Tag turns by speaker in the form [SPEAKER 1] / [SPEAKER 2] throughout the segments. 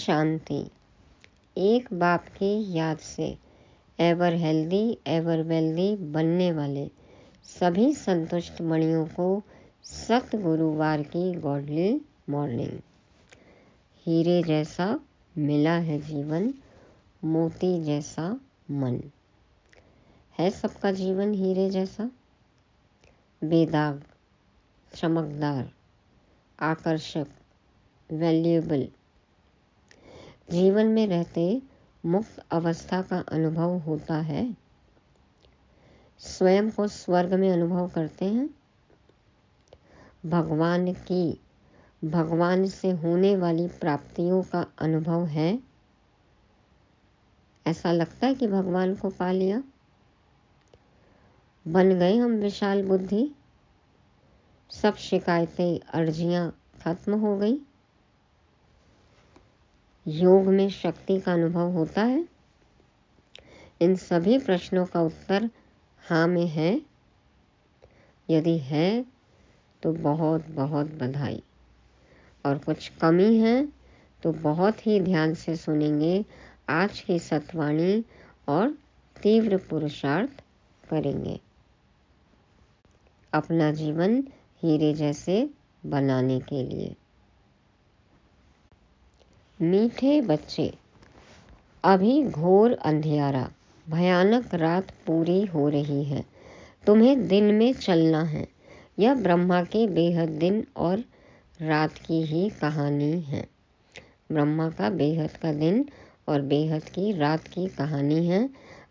[SPEAKER 1] शांति। एक बाप की याद से एवर हेल्दी एवर वेल्दी बनने वाले सभी संतुष्ट मणियों को सतगुरुवार की गॉडली मॉर्निंग। हीरे जैसा मिला है जीवन, मोती जैसा मन। है सबका जीवन हीरे जैसा, बेदाग, चमकदार, आकर्षक, वैल्यूएबल। जीवन में रहते मुक्त अवस्था का अनुभव होता है। स्वयं को स्वर्ग में अनुभव करते हैं। भगवान से होने वाली प्राप्तियों का अनुभव है। ऐसा लगता है कि भगवान को पा लिया। बन गए हम विशाल बुद्धि, सब शिकायतें अर्जियां खत्म हो गई। योग में शक्ति का अनुभव होता है। इन सभी प्रश्नों का उत्तर हाँ में है। यदि है तो बहुत बहुत बधाई, और कुछ कमी है तो बहुत ही ध्यान से सुनेंगे आज की सत्वाणी और तीव्र पुरुषार्थ करेंगे अपना जीवन हीरे जैसे बनाने के लिए। मीठे बच्चे, अभी घोर अंधियारा, भयानक रात पूरी हो रही है। तुम्हें दिन में चलना है। यह ब्रह्मा के बेहद दिन और रात की ही कहानी है। ब्रह्मा का बेहद का दिन और बेहद की रात की कहानी है।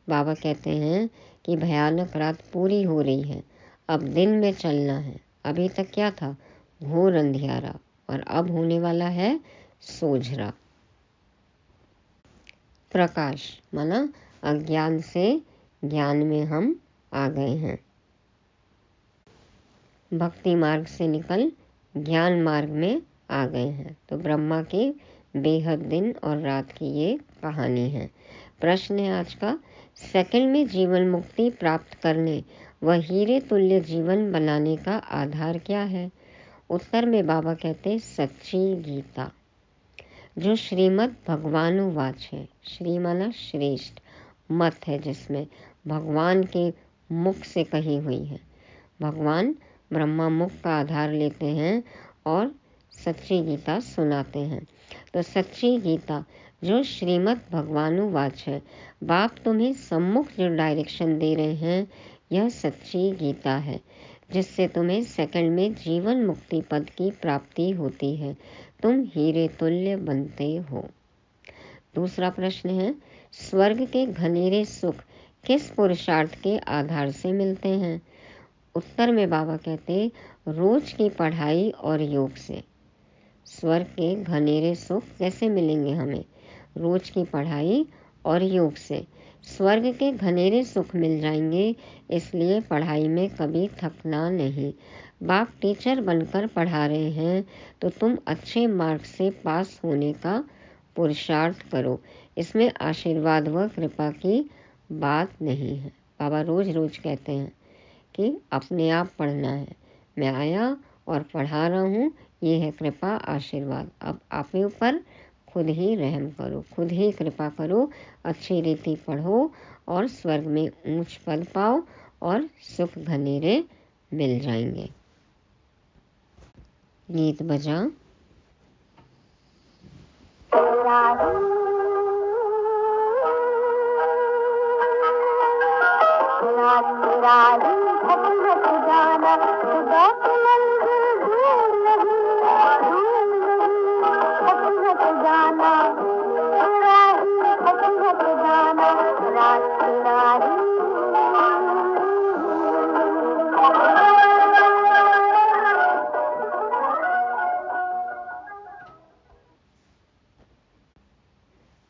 [SPEAKER 1] बाबा कहते हैं कि भयानक रात पूरी हो रही है, अब दिन में चलना है। अभी तक क्या था? घोर अंधियारा, और अब होने वाला है सोझरा। प्रकाश माना अज्ञान से ज्ञान में हम आ गए हैं। भक्ति मार्ग से निकल ज्ञान मार्ग में आ गए हैं। तो ब्रह्मा के बेहद दिन और रात की ये कहानी है। प्रश्न है आज का, सेकंड में जीवन मुक्ति प्राप्त करने व हीरे तुल्य जीवन बनाने का आधार क्या है? उत्तर में बाबा कहते सच्ची गीता, जो श्रीमद् भगवानुवाच है। श्री माना श्रेष्ठ, मत है जिसमें भगवान के मुख से कही हुई है। भगवान ब्रह्मा मुख का आधार लेते हैं और सच्ची गीता सुनाते हैं। तो सच्ची गीता जो श्रीमद् भगवानुवाच है, बाप तुम्हें सम्मुख जो डायरेक्शन दे रहे हैं, यह सच्ची गीता है, जिससे तुम्हें सेकंड में जीवन मुक्ति पद की प्राप्ति होती है। तुम हीरे तुल्य बनते हो। दूसरा प्रश्न है, स्वर्ग के घनेरे सुख किस पुरुषार्थ के आधार से मिलते हैं? उत्तर में बाबा कहते रोज की पढ़ाई और योग से। स्वर्ग के घनेरे सुख कैसे मिलेंगे हमें? रोज की पढ़ाई और योग से स्वर्ग के घनेरे सुख मिल जाएंगे। इसलिए पढ़ाई में कभी थकना नहीं। बाप टीचर बनकर पढ़ा रहे हैं तो तुम अच्छे मार्क्स से पास होने का पुरुषार्थ करो। इसमें आशीर्वाद व कृपा की बात नहीं है। बाबा रोज रोज कहते हैं कि अपने आप पढ़ना है। मैं आया और पढ़ा रहा हूँ, ये है कृपा आशीर्वाद। अब आप ऊपर खुद ही रहम करो, खुद ही कृपा करो, अच्छी रीति पढ़ो और स्वर्ग में ऊंच पद पाओ और सुख घनेरे मिल जाएंगे। गीत बजा।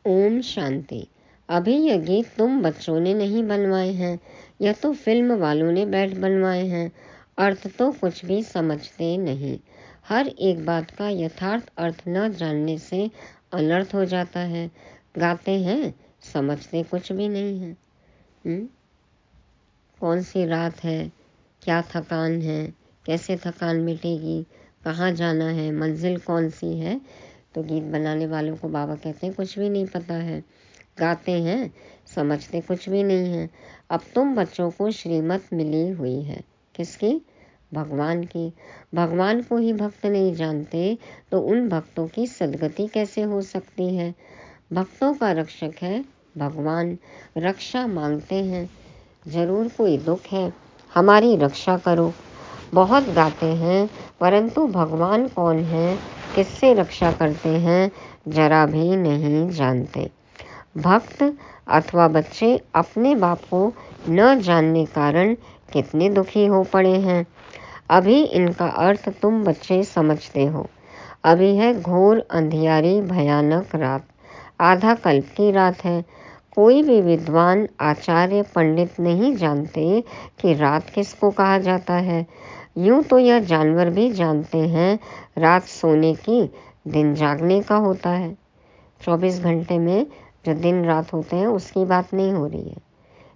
[SPEAKER 1] ओम शांति। अभी ये गीत तुम बच्चों ने नहीं बनवाए हैं, यह तो फिल्म वालों ने बैठ बनवाए हैं। अर्थ तो कुछ भी समझते नहीं। हर एक बात का यथार्थ अर्थ न जानने से अनर्थ हो जाता है। गाते हैं, समझते कुछ भी नहीं है। कौन सी रात है, क्या थकान है, कैसे थकान मिटेगी, कहाँ जाना है, मंजिल कौन सी है, तो गीत बनाने वालों को बाबा कहते हैं कुछ भी नहीं पता है, गाते हैं, समझते कुछ भी नहीं है। अब तुम बच्चों को श्रीमत मिली हुई है, किसकी? भगवान की। भगवान को ही भक्त नहीं जानते तो उन भक्तों की सद्गति कैसे हो सकती है? भक्तों का रक्षक है भगवान, रक्षा मांगते हैं, जरूर कोई दुख है, हमारी रक्षा करो। बहुत गाते हैं परंतु भगवान कौन है, किससे रक्षा करते हैं, जरा भी नहीं जानते। भक्त अथवा बच्चे अपने बाप को न जानने कारण कितने दुखी हो पड़े हैं। अभी इनका अर्थ तुम बच्चे समझते हो। अभी है घोर अंधियारी भयानक रात, आधा कल्प की रात है। कोई भी विद्वान आचार्य पंडित नहीं जानते कि रात किसको कहा जाता है। यूं तो यह जानवर भी जानते हैं रात सोने की, दिन जागने का होता है। 24 घंटे में जो दिन रात होते हैं उसकी बात नहीं हो रही है।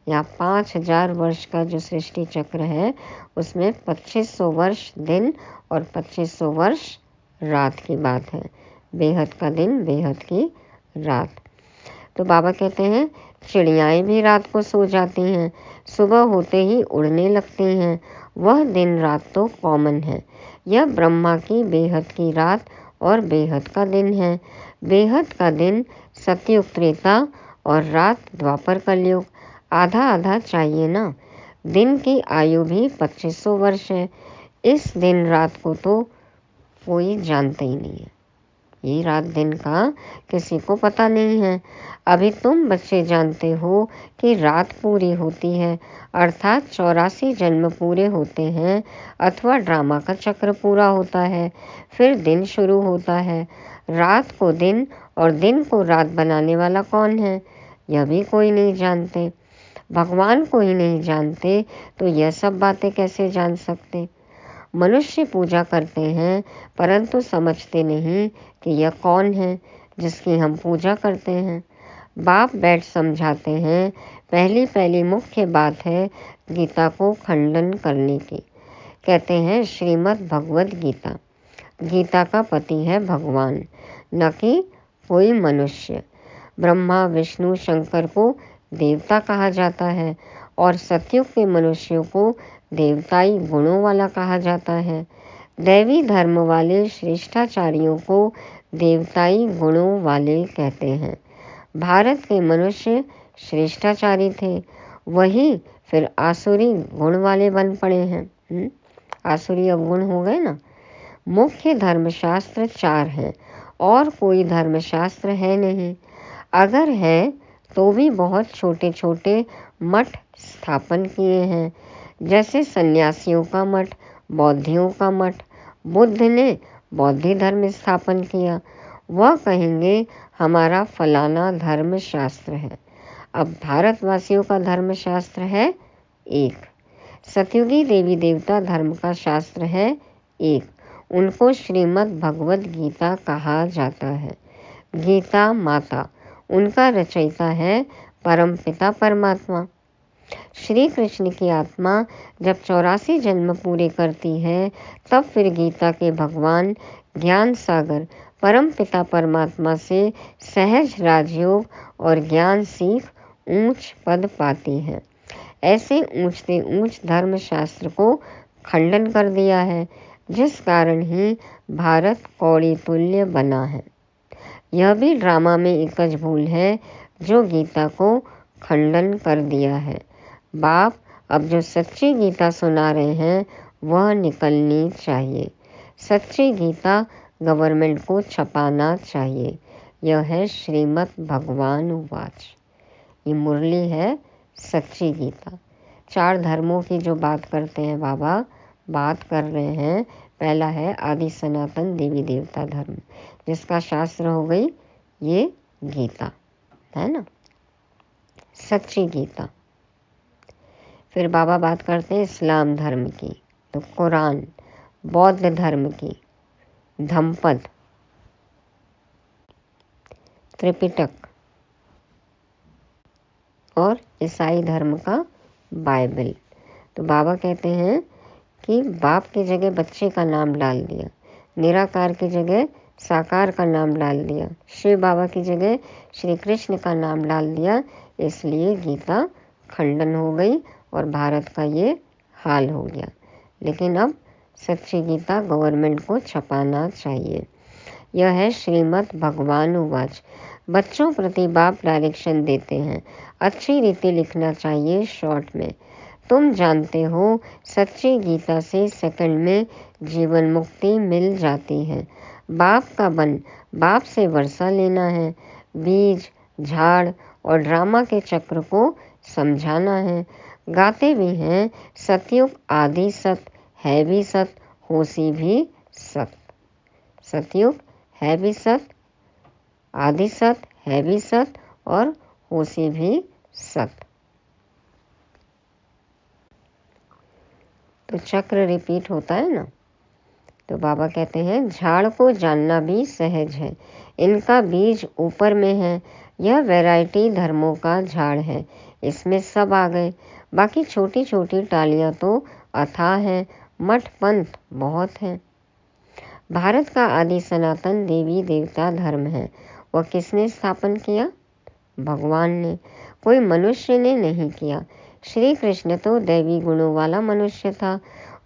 [SPEAKER 1] यहाँ 5000 वर्ष का जो सृष्टि चक्र है उसमें 2500 वर्ष दिन और 2500 वर्ष रात की बात है। बेहद का दिन, बेहद की रात। तो बाबा कहते हैं चिड़ियाएं भी रात को सो जाती हैं, सुबह होते ही उड़ने लगती हैं। वह दिन रात तो कॉमन है। यह ब्रह्मा की बेहद की रात और बेहद का दिन है। बेहद का दिन सतयुग त्रेता और रात द्वापर कलयुग। आधा आधा चाहिए ना। दिन की आयु भी 2500 वर्ष है। इस दिन रात को तो कोई जानता ही नहीं है। ये रात दिन का किसी को पता नहीं है। अभी तुम बच्चे जानते हो कि रात पूरी होती है, अर्थात 84 जन्म पूरे होते हैं अथवा ड्रामा का चक्र पूरा होता है, फिर दिन शुरू होता है। रात को दिन और दिन को रात बनाने वाला कौन है, यह भी कोई नहीं जानते। भगवान को ही नहीं जानते तो यह सब बातें कैसे जान सकते। मनुष्य पूजा करते हैं परंतु समझते नहीं कि यह कौन है जिसकी हम पूजा करते हैं। बाप बैठ समझाते हैं। पहली मुख्य बात है गीता को खंडन करने की। कहते हैं श्रीमद् भगवद गीता, गीता का पति है भगवान, न कि कोई मनुष्य। ब्रह्मा विष्णु शंकर को देवता कहा जाता है और सतयुग के मनुष्यों को देवताई गुणों वाला कहा जाता है। दैवी धर्म वाले श्रेष्ठाचार्यों को देवताई गुणों वाले कहते हैं। भारत के मनुष्य श्रेष्ठाचारी थे, वही फिर आसुरी गुण वाले बन पड़े हैं। आसुरी अवगुण हो गए ना। मुख्य धर्मशास्त्र 4 हैं और कोई धर्मशास्त्र है नहीं। अगर है तो भी बहुत छोटे छोटे मठ स्थापन किए हैं, जैसे सन्यासियों का मठ, बौद्धियों का मठ। बुद्ध ने बौद्ध धर्म स्थापन किया, वह कहेंगे हमारा फलाना धर्मशास्त्र है। अब भारतवासियों का धर्मशास्त्र है एक, सतयुगी देवी देवता धर्म का शास्त्र है एक, उनको श्रीमद् भगवद गीता कहा जाता है। गीता माता, उनका रचयिता है परमपिता परमात्मा। श्री कृष्ण की आत्मा जब 84 जन्म पूरे करती है तब फिर गीता के भगवान ज्ञान सागर परम पिता परमात्मा से सहज राजयोग और ज्ञान सीख ऊंच पद पाती है। ऐसे ऊंच से ऊंच धर्मशास्त्र को खंडन कर दिया है, जिस कारण ही भारत कौड़ी तुल्य बना है। यह भी ड्रामा में एकच भूल है जो गीता को खंडन कर दिया है। बाप अब जो सच्ची गीता सुना रहे हैं वह निकलनी चाहिए। सच्ची गीता गवर्नमेंट को छपाना चाहिए। यह है श्रीमद् भगवान वाच। ये मुरली है सच्ची गीता। 4 धर्मों की जो बात करते हैं बाबा, बात कर रहे हैं। पहला है आदि सनातन देवी देवता धर्म, जिसका शास्त्र हो गई ये गीता, है ना, सच्ची गीता। फिर बाबा बात करते हैं इस्लाम धर्म की, तो कुरान, बौद्ध धर्म की धम्मपद, त्रिपिटक और ईसाई धर्म का बाइबल। तो बाबा कहते हैं कि बाप की जगह बच्चे का नाम डाल दिया, निराकार की जगह साकार का नाम डाल दिया, शिव बाबा की जगह श्री कृष्ण का नाम डाल दिया, इसलिए गीता खंडन हो गई और भारत का ये हाल हो गया। लेकिन अब सच्ची गीता गवर्नमेंट को छपाना चाहिए। यह है श्रीमद् भगवान उवाच। बच्चों प्रति बाप डायरेक्शन देते हैं, अच्छी रीति लिखना चाहिए शॉर्ट में। तुम जानते हो सच्ची गीता से सेकंड में जीवन मुक्ति मिल जाती है। बाप का बन, बाप से वर्षा लेना है, बीज झाड़ और ड्रामा के चक्र को समझाना है। गाते भी हैं सतयुग आदि सत है भी सत, होशी भी सत। सतयुग है भी सत, आदि सत है भी सत और होशी भी सत। तो चक्र रिपीट होता है ना। तो बाबा कहते हैं झाड़ को जानना भी सहज है, इनका बीज ऊपर में है। यह वैरायटी धर्मों का झाड़ है, इसमें सब आ गए। बाकी छोटी छोटी टालियां तो अथाह हैं, मठ पंथ बहुत हैं। भारत का आदि सनातन देवी देवता धर्म है। वह किसने स्थापन किया? भगवान ने, कोई मनुष्य ने नहीं किया। श्री कृष्ण तो दैवी गुणों वाला मनुष्य था।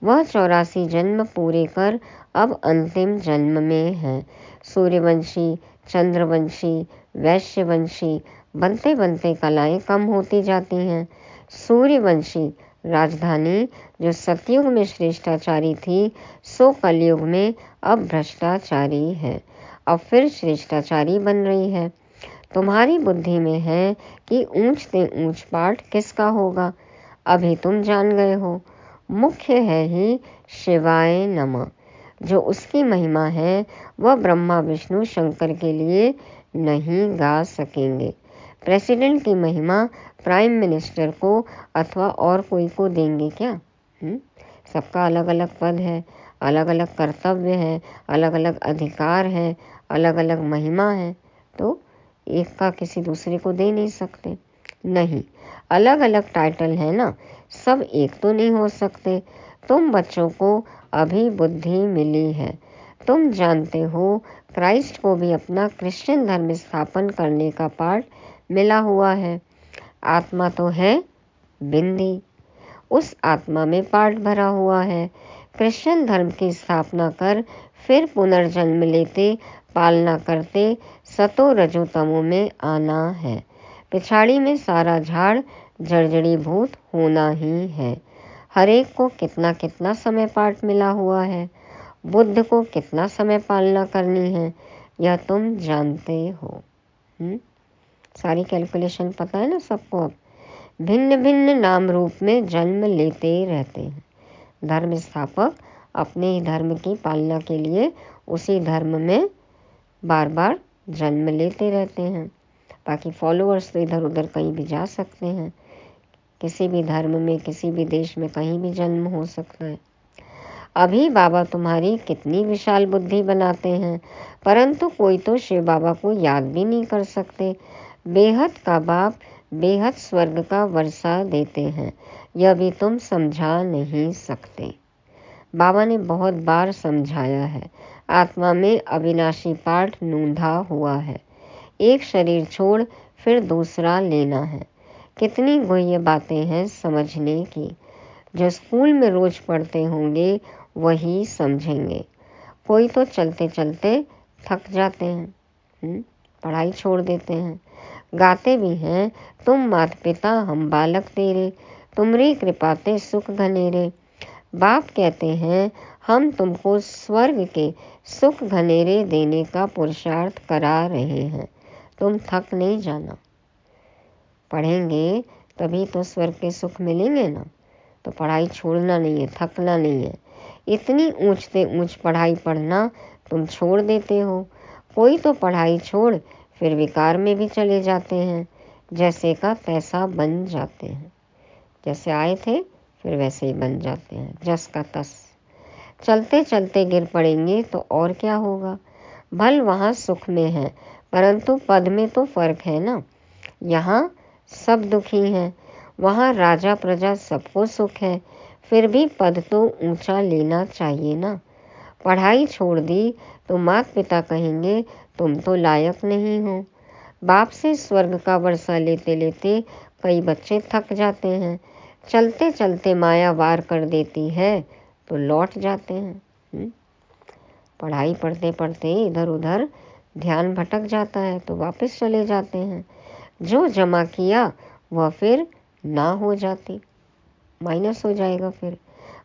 [SPEAKER 1] वह 84 जन्म पूरे कर अब अंतिम जन्म में है। सूर्यवंशी, चंद्रवंशी, वैश्यवंशी बनते बनते कलाएं कम होती जाती हैं। सूर्यवंशी राजधानी जो सतयुग में श्रेष्ठाचारी थी, सो कलयुग में अब भ्रष्टाचारी है, अब फिर श्रेष्ठाचारी बन रही है। तुम्हारी बुद्धि में है कि ऊंच से ऊंच पाठ किसका होगा, अभी तुम जान गए हो। मुख्य है ही शिवाय नमः। जो उसकी महिमा है वह ब्रह्मा विष्णु शंकर के लिए नहीं गा सकेंगे। प्रेसिडेंट की महिमा प्राइम मिनिस्टर को अथवा और कोई को देंगे क्या? सबका अलग अलग पद है, अलग अलग कर्तव्य है, अलग अलग अधिकार है, अलग अलग महिमा है। तो एक का किसी दूसरे को दे नहीं सकते। नहीं, अलग अलग टाइटल है ना, सब एक तो नहीं हो सकते। तुम बच्चों को अभी बुद्धि मिली है। तुम जानते हो क्राइस्ट को भी अपना क्रिश्चियन धर्म स्थापन करने का पाठ मिला हुआ है। आत्मा तो है बिंदी, उस आत्मा में पाठ भरा हुआ है। क्रिश्चियन धर्म की स्थापना कर फिर पुनर्जन्म लेते, पालना करते, सतो रजो तमो में आना है। पिछाड़ी में सारा झाड़ जर्जरीभूत होना ही है। हरेक को कितना कितना समय पाठ मिला हुआ है। बुद्ध को कितना समय पालना करनी है, यह तुम जानते हो। सारी कैलकुलेशन पता है ना सबको। अब भिन्न भिन्न नाम रूप में जन्म लेते रहते हैं। धर्म स्थापक अपने ही धर्म की पालना के लिए उसी धर्म में बार बार जन्म लेते रहते हैं। बाकी फॉलोअर्स तो इधर उधर कहीं भी जा सकते हैं। किसी भी धर्म में, किसी भी देश में कहीं भी जन्म हो सकता है। अभी बाबा तुम्हारी कितनी विशाल बुद्धि बनाते हैं, परंतु कोई तो शिव बाबा को याद भी नहीं कर सकते। बेहद का बाप बेहद स्वर्ग का वर्षा देते हैं, यह भी तुम समझा नहीं सकते। बाबा ने बहुत बार समझाया है। आत्मा में अविनाशी पाठ नूंधा हुआ है। एक शरीर छोड़ फिर दूसरा लेना है। कितनी गुह्य बातें हैं समझने की। जो स्कूल में रोज पढ़ते होंगे वही समझेंगे। कोई तो चलते चलते थक जाते हैं, पढ़ाई छोड़ देते हैं। गाते भी हैं तुम माता पिता हम बालक तेरे, तुमरी कृपाते सुख घनेरे। बाप कहते हैं हम तुमको स्वर्ग के सुख घनेरे देने का पुरुषार्थ करा रहे हैं, तुम थक नहीं जाना। पढ़ेंगे तभी तो स्वर्ग के सुख मिलेंगे ना। तो पढ़ाई छोड़ना नहीं है, थकना नहीं है। इतनी ऊंच से ऊंच पढ़ाई पढ़ना तुम छोड़ देते हो। कोई तो पढ़ाई छोड़ फिर विकार में भी चले जाते हैं, जैसे का तैसा बन जाते हैं। जैसे आए थे फिर वैसे ही बन जाते हैं, जस का तस। चलते चलते गिर पड़ेंगे तो और क्या होगा। भल वहाँ सुख में है, परंतु पद में तो फर्क है ना। यहाँ सब दुखी हैं, वहाँ राजा प्रजा सबको सुख है। फिर भी पद तो ऊंचा लेना चाहिए ना। पढ़ाई छोड़ दी तो माता पिता कहेंगे तुम तो लायक नहीं हो। बाप से स्वर्ग का वर्षा लेते लेते कई बच्चे थक जाते हैं। चलते चलते माया वार कर देती है तो लौट जाते हैं। पढ़ाई पढ़ते पढ़ते इधर उधर ध्यान भटक जाता है तो वापस चले जाते हैं। जो जमा किया वह फिर ना हो जाती, माइनस हो जाएगा। फिर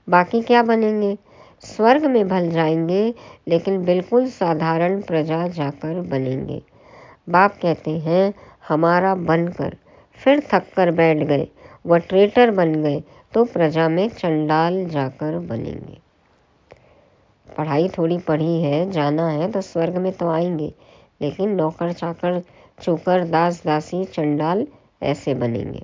[SPEAKER 1] बाकी क्या बनेंगे? स्वर्ग में भल जाएंगे लेकिन बिल्कुल साधारण प्रजा जाकर बनेंगे। बाप कहते हैं हमारा बनकर, फिर थक कर बैठ गए, वह ट्रेटर बन गए तो प्रजा में चंडाल जाकर बनेंगे। पढ़ाई थोड़ी पढ़ी है, जाना है तो स्वर्ग में तो आएंगे, लेकिन नौकर चाकर चूकर दास दासी चंडाल ऐसे बनेंगे।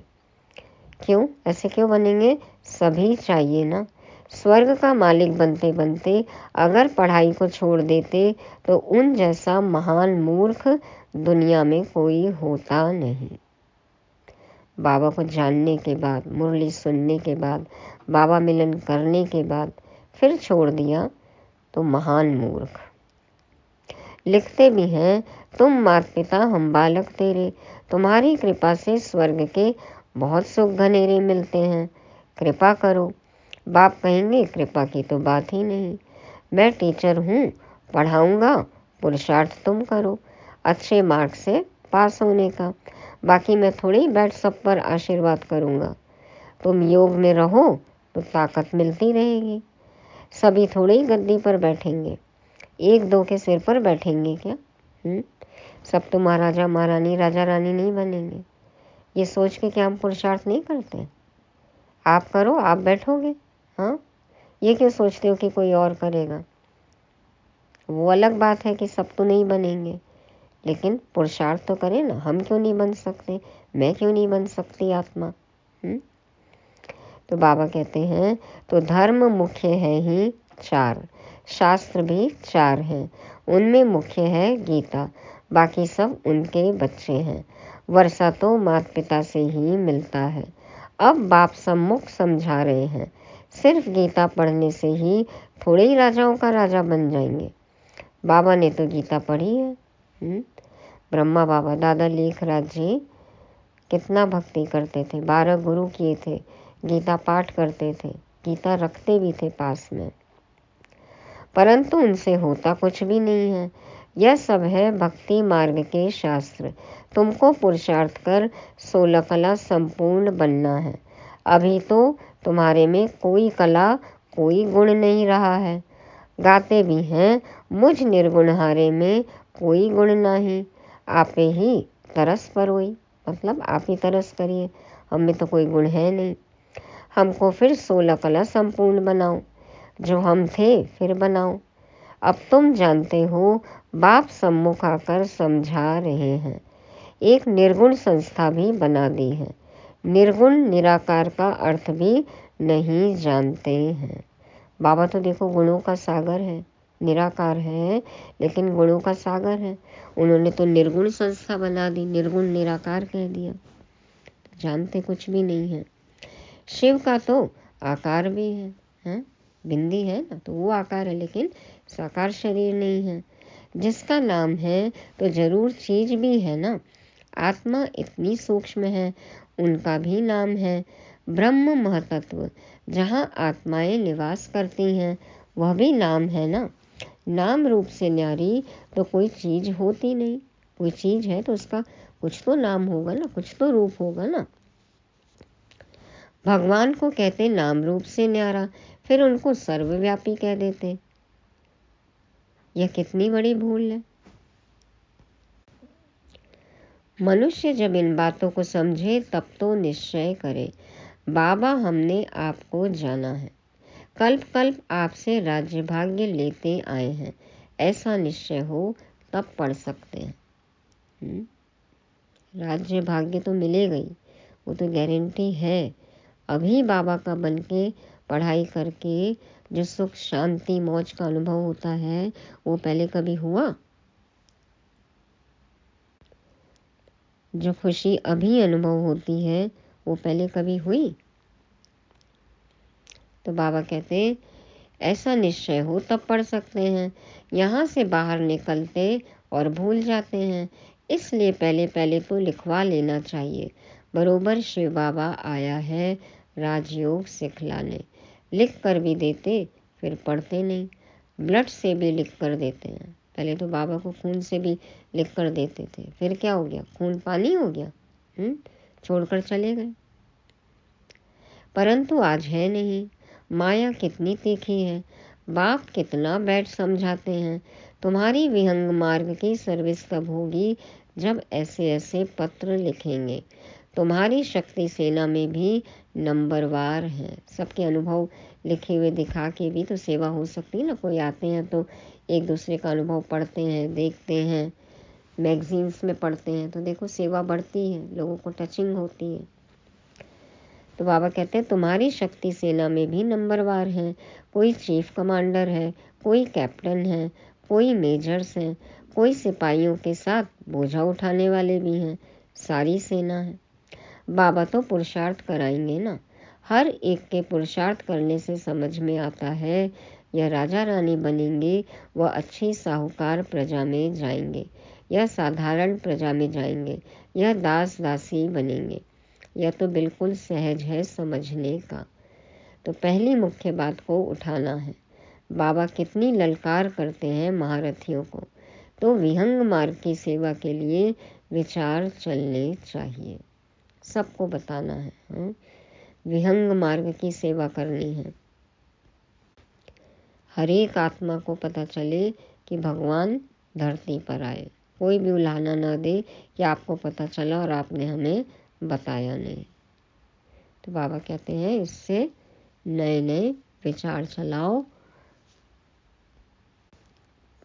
[SPEAKER 1] क्यों ऐसे क्यों बनेंगे? सभी चाहिए ना। स्वर्ग का मालिक बनते बनते अगर पढ़ाई को छोड़ देते तो उन जैसा महान मूर्ख दुनिया में कोई होता नहीं। बाबा को जानने के बाद, मुरली सुनने के बाद, बाबा मिलन करने के बाद फिर छोड़ दिया तो महान मूर्ख। लिखते भी हैं तुम माता पिता हम बालक तेरे, तुम्हारी कृपा से स्वर्ग के बहुत सुख घनेरे मिलते हैं, कृपा करो। बाप कहेंगे कृपा की तो बात ही नहीं, मैं टीचर हूँ, पढ़ाऊँगा, पुरुषार्थ तुम करो अच्छे मार्क्स से पास होने का। बाकी मैं थोड़ी बैठ सब पर आशीर्वाद करूँगा। तुम योग में रहो तो ताकत मिलती रहेगी। सभी थोड़ी गद्दी पर बैठेंगे, एक दो के सिर पर बैठेंगे क्या? सब तो महाराजा महारानी राजा रानी नहीं बनेंगे। ये सोच के क्या हम पुरुषार्थ नहीं करते? आप करो, आप बैठोगे। हाँ, ये क्यों सोचते हो कि कोई और करेगा? वो अलग बात है कि सब तो नहीं बनेंगे, लेकिन पुरुषार्थ तो करें ना। हम क्यों नहीं बन सकते? मैं क्यों नहीं बन सकती आत्मा? तो बाबा कहते हैं तो धर्म मुख्य है ही 4, शास्त्र भी 4 हैं, उनमें मुख्य है गीता, बाकी सब उनके बच्चे हैं। वर्षा तो माता पिता से ही मिलता है। अब बाप सम्मुख समझा रहे हैं सिर्फ गीता पढ़ने से ही थोड़े ही राजाओं का राजा बन जाएंगे। बाबा ने तो गीता पढ़ी है। ब्रह्मा बाबा दादा लेखराज जी कितना भक्ति करते थे, 12 गुरु किए थे, गीता पाठ करते थे, गीता रखते भी थे पास में, परंतु उनसे होता कुछ भी नहीं है। यह सब है भक्ति मार्ग के शास्त्र। तुमको पुरुषार्थ कर 16 कला संपूर्ण बनना है। अभी तो तुम्हारे में कोई कला कोई गुण नहीं रहा है। गाते भी हैं मुझ निर्गुणहारे में कोई गुण नहीं, आपे ही तरस परोई, मतलब आप ही तरस करिए, हम में तो कोई गुण है नहीं। हमको फिर 16 कला संपूर्ण बनाओ, जो हम थे फिर बनाओ। अब तुम जानते हो बाप सम्मुख आकर समझा रहे हैं। एक निर्गुण संस्था भी बना दी है। निर्गुण निराकार का अर्थ भी नहीं जानते हैं। बाबा तो देखो गुणों का सागर है, निराकार है लेकिन गुणों का सागर है। उन्होंने तो निर्गुण संस्था बना दी, निर्गुण निराकार कह दिया, जानते कुछ भी नहीं है। शिव का तो आकार भी है, बिंदी है ना, तो वो आकार है, लेकिन साकार शरीर नहीं है। जिसका नाम है तो जरूर चीज भी है ना। आत्मा इतनी सूक्ष्म है, उनका भी नाम है। ब्रह्म महतत्व जहाँ आत्माएं निवास करती हैं वह भी नाम है ना। नाम रूप से न्यारी तो कोई चीज होती नहीं। कोई चीज है तो उसका कुछ तो नाम होगा ना, कुछ तो रूप होगा ना। भगवान को कहते नाम रूप से न्यारा, फिर उनको सर्वव्यापी कह देते। यह कितनी बड़ी भूल है। मनुष्य जब इन बातों को समझे तब तो निश्चय करे, बाबा हमने आपको जाना है, कल्प कल्प आपसे राज्य भाग्य लेते आए हैं, ऐसा निश्चय हो तब पढ़ सकते हैं। राज्य भाग्य तो मिलेगा ही, वो तो गारंटी है। अभी बाबा का बन के पढ़ाई करके जो सुख शांति मौज का अनुभव होता है वो पहले कभी हुआ? जो खुशी अभी अनुभव होती है वो पहले कभी हुई? तो बाबा कहते ऐसा निश्चय हो तब पढ़ सकते हैं, यहाँ से बाहर निकलते और भूल जाते हैं। इसलिए पहले पहले तो लिखवा लेना चाहिए। बरोबर शिव बाबा आया है राजयोग सिखलाने। लिख कर भी देते, फिर पढ़ते नहीं। ब्लड से भी लिख कर देते हैं। पहले तो बाबा को खून से भी लिख कर देते थे, फिर क्या हो गया, खून पानी हो गया, छोड़कर चले गए। परंतु आज है नहीं। माया कितनी तीखी है, बाप कितना बैठ समझाते हैं। तुम्हारी विहंग मार्ग की सर्विस तब होगी जब ऐसे ऐसे पत्र लिखेंगे। तुम्हारी शक्ति सेना में भी नंबरवार हैं। सबके अनुभव लिखे हुए दिखा के भी तो सेवा हो सकती है ना। कोई आते हैं तो एक दूसरे का अनुभव पढ़ते हैं, देखते हैं, मैगजीन्स में पढ़ते हैं, तो देखो सेवा बढ़ती है, लोगों को टचिंग होती है। तो बाबा कहते हैं तुम्हारी शक्ति सेना में भी नंबरवार हैं। कोई चीफ कमांडर है, कोई कैप्टन है, कोई मेजर्स हैं, कोई सिपाहियों के साथ बोझा उठाने वाले भी हैं। सारी सेना है। बाबा तो पुरुषार्थ कराएंगे ना। हर एक के पुरुषार्थ करने से समझ में आता है यह राजा रानी बनेंगे, वह अच्छी साहूकार प्रजा में जाएंगे, यह साधारण प्रजा में जाएंगे, यह दास दासी बनेंगे। यह तो बिल्कुल सहज है समझने का। तो पहली मुख्य बात को उठाना है। बाबा कितनी ललकार करते हैं महारथियों को। तो विहंग मार्ग की सेवा के लिए विचार चलने चाहिए। सबको बताना है, विहंग मार्ग की सेवा करनी है। हर एक आत्मा को पता चले कि भगवान धरती पर आए। कोई भी उलाहना न दे कि आपको पता चला और आपने हमें बताया नहीं। तो बाबा कहते हैं इससे नए नए विचार चलाओ,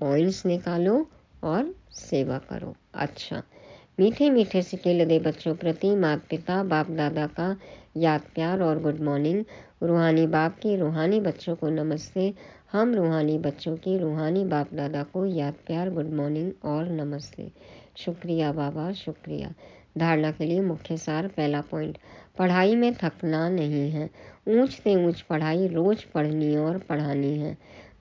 [SPEAKER 1] पॉइंट्स निकालो और सेवा करो। अच्छा, मीठे मीठे सिक्के लदे बच्चों प्रति माता पिता बाप दादा का याद प्यार और गुड मॉर्निंग। रूहानी बाप की रूहानी बच्चों को नमस्ते। हम रूहानी बच्चों की रूहानी बाप दादा को याद प्यार, गुड मॉर्निंग और नमस्ते। शुक्रिया बाबा, शुक्रिया। धारणा के लिए मुख्य सार। पहला पॉइंट, पढ़ाई में थकना नहीं है। ऊंच से ऊंच पढ़ाई रोज पढ़नी और पढ़ानी है।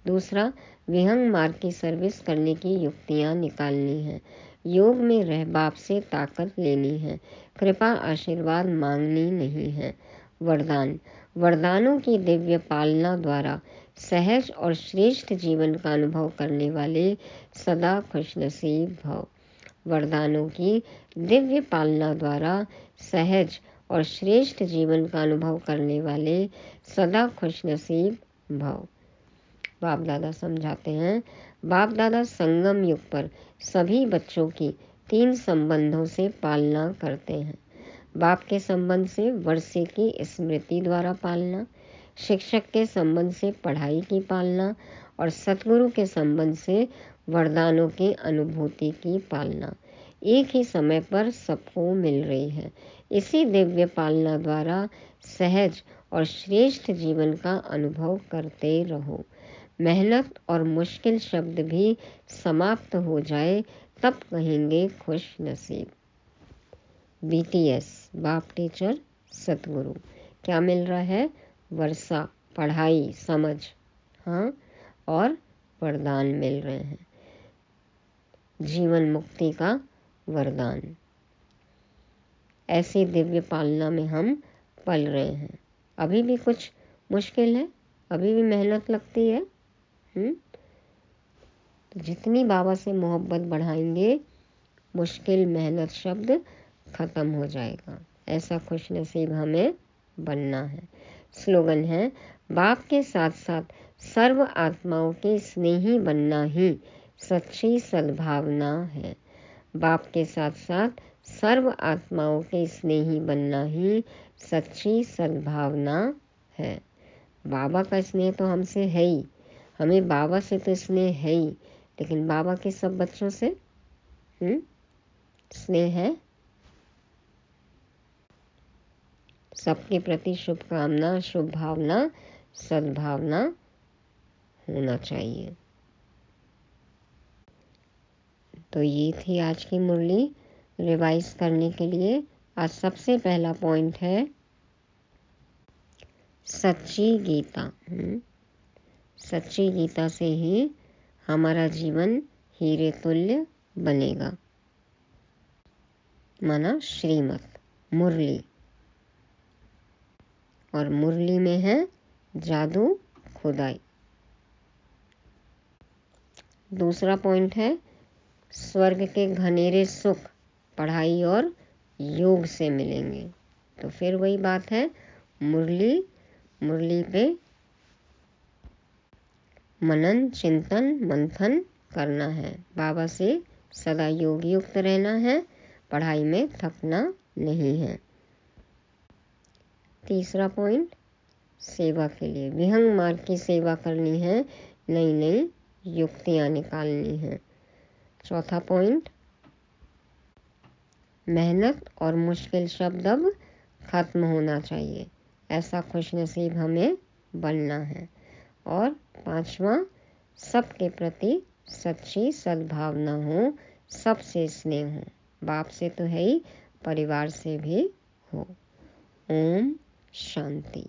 [SPEAKER 1] दूसरा, विहंग मार्ग की सर्विस करने की युक्तियां निकालनी है। योग में रह बाप से ताकत लेनी है। कृपा आशीर्वाद मांगनी नहीं है। वरदान, वरदानों की दिव्य पालना द्वारा सहज और श्रेष्ठ जीवन का अनुभव करने वाले सदा खुशनसीब भव। वरदानों की दिव्य पालना द्वारा सहज और श्रेष्ठ जीवन का अनुभव करने वाले सदा खुशनसीब भव। बाप दादा समझाते हैं, बाप दादा संगम युग पर सभी बच्चों की 3 संबंधों से पालना करते हैं। बाप के संबंध से वर्षे की स्मृति द्वारा पालना, शिक्षक के संबंध से पढ़ाई की पालना और सतगुरु के संबंध से वरदानों की अनुभूति की पालना एक ही समय पर सबको मिल रही है। इसी दिव्य पालना द्वारा सहज और श्रेष्ठ जीवन का अनुभव करते रहो। मेहनत और मुश्किल शब्द भी समाप्त हो जाए तब कहेंगे खुश नसीब। BTS, बाप टीचर सतगुरु। क्या मिल रहा है? वर्षा, पढ़ाई, समझ, हाँ, और वरदान मिल रहे हैं। जीवन मुक्ति का वरदान। ऐसी दिव्य पालना में हम पल रहे हैं। अभी भी कुछ मुश्किल है, अभी भी मेहनत लगती है। तो जितनी बाबा से मोहब्बत बढ़ाएंगे, मुश्किल मेहनत शब्द खत्म हो जाएगा। ऐसा खुशनसीब हमें बनना है। स्लोगन है, बाप के साथ साथ सर्व आत्माओं के स्नेही बनना ही सच्ची सद्भावना है। बाप के साथ साथ सर्व आत्माओं के स्नेही बनना ही सच्ची सद्भावना है। बाबा का स्नेह तो हमसे है ही, हमें बाबा से तो स्नेह है ही, लेकिन बाबा के सब बच्चों से स्नेह है। सबके प्रति शुभकामना, शुभ भावना, सद्भावना होना चाहिए। तो ये थी आज की मुरली। रिवाइज करने के लिए आज सबसे पहला पॉइंट है सच्ची गीता। सच्ची गीता से ही हमारा जीवन हीरे तुल्य बनेगा। माना श्रीमत, मुरली, और मुरली में है जादू खुदाई। दूसरा पॉइंट है स्वर्ग के घनेरे सुख पढ़ाई और योग से मिलेंगे। तो फिर वही बात है, मुरली पे मनन चिंतन मंथन करना है, बाबा से सदा योग युक्त रहना है, पढ़ाई में थकना नहीं है। तीसरा पॉइंट सेवा के लिए विहंग मार्ग की सेवा करनी है, नई नई युक्तियां निकालनी है। चौथा पॉइंट मेहनत और मुश्किल शब्द अब खत्म होना चाहिए, ऐसा खुशनसीब हमें बनना है। और पांचवा सबके प्रति सच्ची सद्भावना हो, सबसे स्नेह हो, बाप से तो है ही परिवार से भी हो। ओम शांति।